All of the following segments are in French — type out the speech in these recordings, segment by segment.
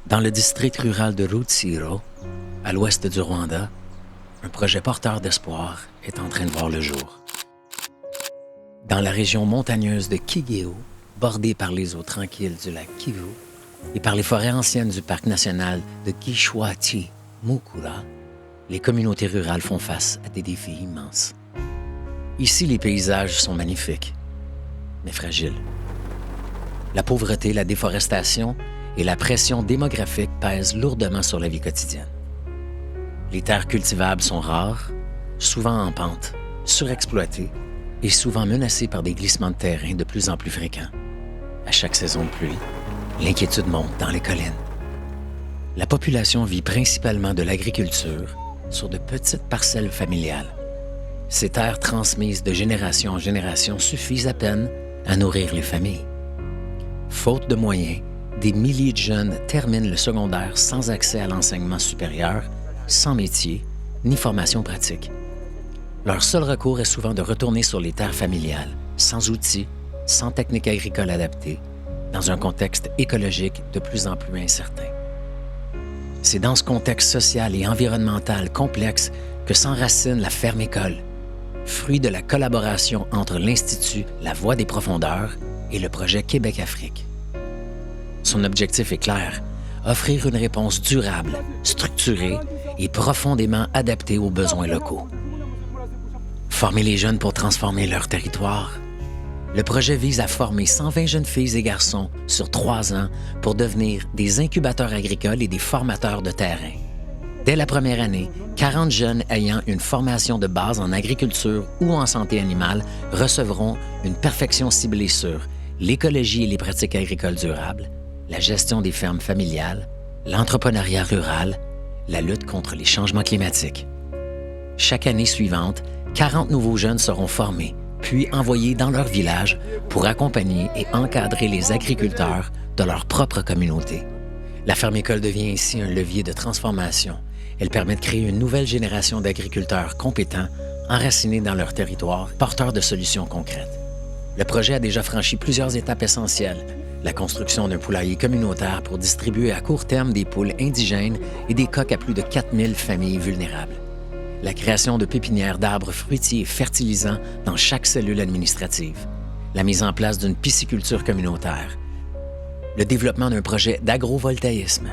Dans le district rural de Rutsiro, à l'ouest du Rwanda, un projet porteur d'espoir est en train de voir le jour. Dans la région montagneuse de Kigeo, bordée par les eaux tranquilles du lac Kivu et par les forêts anciennes du parc national de Gishwati-Mukura, les communautés rurales font face à des défis immenses. Ici, les paysages sont magnifiques, mais fragiles. La pauvreté, la déforestation et la pression démographique pèsent lourdement sur la vie quotidienne. Les terres cultivables sont rares, souvent en pente, surexploitées et souvent menacées par des glissements de terrain de plus en plus fréquents. À chaque saison de pluie, l'inquiétude monte dans les collines. La population vit principalement de l'agriculture sur de petites parcelles familiales. Ces terres transmises de génération en génération suffisent à peine à nourrir les familles. Faute de moyens, des milliers de jeunes terminent le secondaire sans accès à l'enseignement supérieur, sans métier ni formation pratique. Leur seul recours est souvent de retourner sur les terres familiales, sans outils, sans techniques agricoles adaptées, dans un contexte écologique de plus en plus incertain. C'est dans ce contexte social et environnemental complexe que s'enracine la ferme-école, fruit de la collaboration entre l'Institut La Voie des Profondeurs et le projet Québec-Afrique. Son objectif est clair, offrir une réponse durable, structurée et profondément adaptée aux besoins locaux. Former les jeunes pour transformer leur territoire. Le projet vise à former 120 jeunes filles et garçons sur 3 ans pour devenir des incubateurs agricoles et des formateurs de terrain. Dès la première année, 40 jeunes ayant une formation de base en agriculture ou en santé animale recevront une perfection ciblée sur l'écologie et les pratiques agricoles durables, la gestion des fermes familiales, l'entrepreneuriat rural, la lutte contre les changements climatiques. Chaque année suivante, 40 nouveaux jeunes seront formés, puis envoyés dans leur village pour accompagner et encadrer les agriculteurs de leur propre communauté. La ferme-école devient ainsi un levier de transformation. Elle permet de créer une nouvelle génération d'agriculteurs compétents, enracinés dans leur territoire, porteurs de solutions concrètes. Le projet a déjà franchi plusieurs étapes essentielles. La construction d'un poulailler communautaire pour distribuer à court terme des poules indigènes et des coqs à plus de 4000 familles vulnérables. La création de pépinières d'arbres fruitiers et fertilisants dans chaque cellule administrative. La mise en place d'une pisciculture communautaire. Le développement d'un projet d'agrovoltaïsme.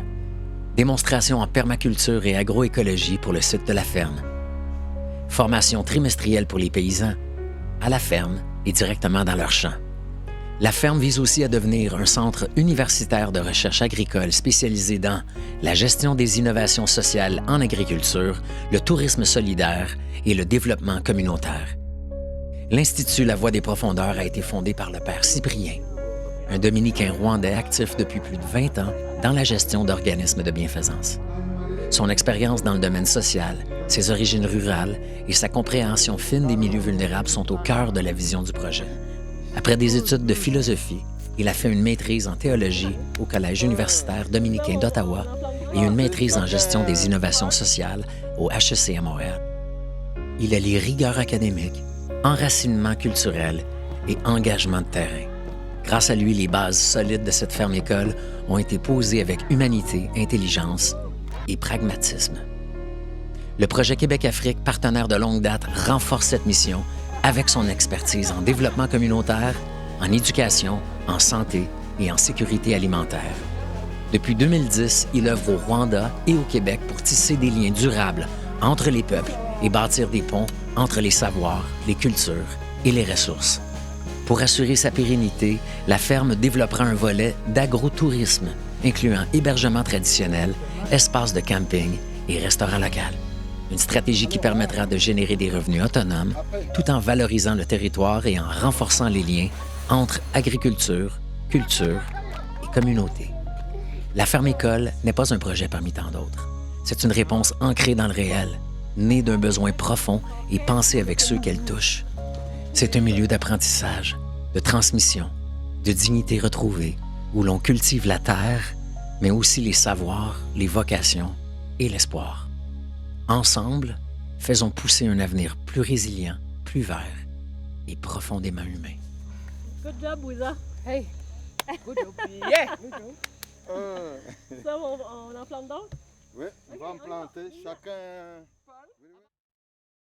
Démonstration en permaculture et agroécologie pour le site de la ferme. Formation trimestrielle pour les paysans, à la ferme et directement dans leurs champs. La ferme vise aussi à devenir un centre universitaire de recherche agricole spécialisé dans la gestion des innovations sociales en agriculture, le tourisme solidaire et le développement communautaire. L'Institut La Voie des Profondeurs a été fondé par le père Cyprien, un dominicain rwandais actif depuis plus de 20 ans dans la gestion d'organismes de bienfaisance. Son expérience dans le domaine social, ses origines rurales et sa compréhension fine des milieux vulnérables sont au cœur de la vision du projet. Après des études de philosophie, il a fait une maîtrise en théologie au Collège universitaire dominicain d'Ottawa et une maîtrise en gestion des innovations sociales au HEC à Montréal. Il allie rigueur académique, enracinement culturel et engagement de terrain. Grâce à lui, les bases solides de cette ferme-école ont été posées avec humanité, intelligence et pragmatisme. Le projet Québec-Afrique, partenaire de longue date, renforce cette mission avec son expertise en développement communautaire, en éducation, en santé et en sécurité alimentaire. Depuis 2010, il œuvre au Rwanda et au Québec pour tisser des liens durables entre les peuples et bâtir des ponts entre les savoirs, les cultures et les ressources. Pour assurer sa pérennité, la ferme développera un volet d'agrotourisme, incluant hébergement traditionnel, espace de camping et restaurant local. Une stratégie qui permettra de générer des revenus autonomes tout en valorisant le territoire et en renforçant les liens entre agriculture, culture et communauté. La ferme-école n'est pas un projet parmi tant d'autres. C'est une réponse ancrée dans le réel, née d'un besoin profond et pensée avec ceux qu'elle touche. C'est un milieu d'apprentissage, de transmission, de dignité retrouvée, où l'on cultive la terre, mais aussi les savoirs, les vocations et l'espoir. Ensemble, faisons pousser un avenir plus résilient, plus vert et profondément humain. Good job, Wiza. Hey, Good job. Yeah. Ça, on en plante d'autres? Oui, on va en Ok, planter chacun.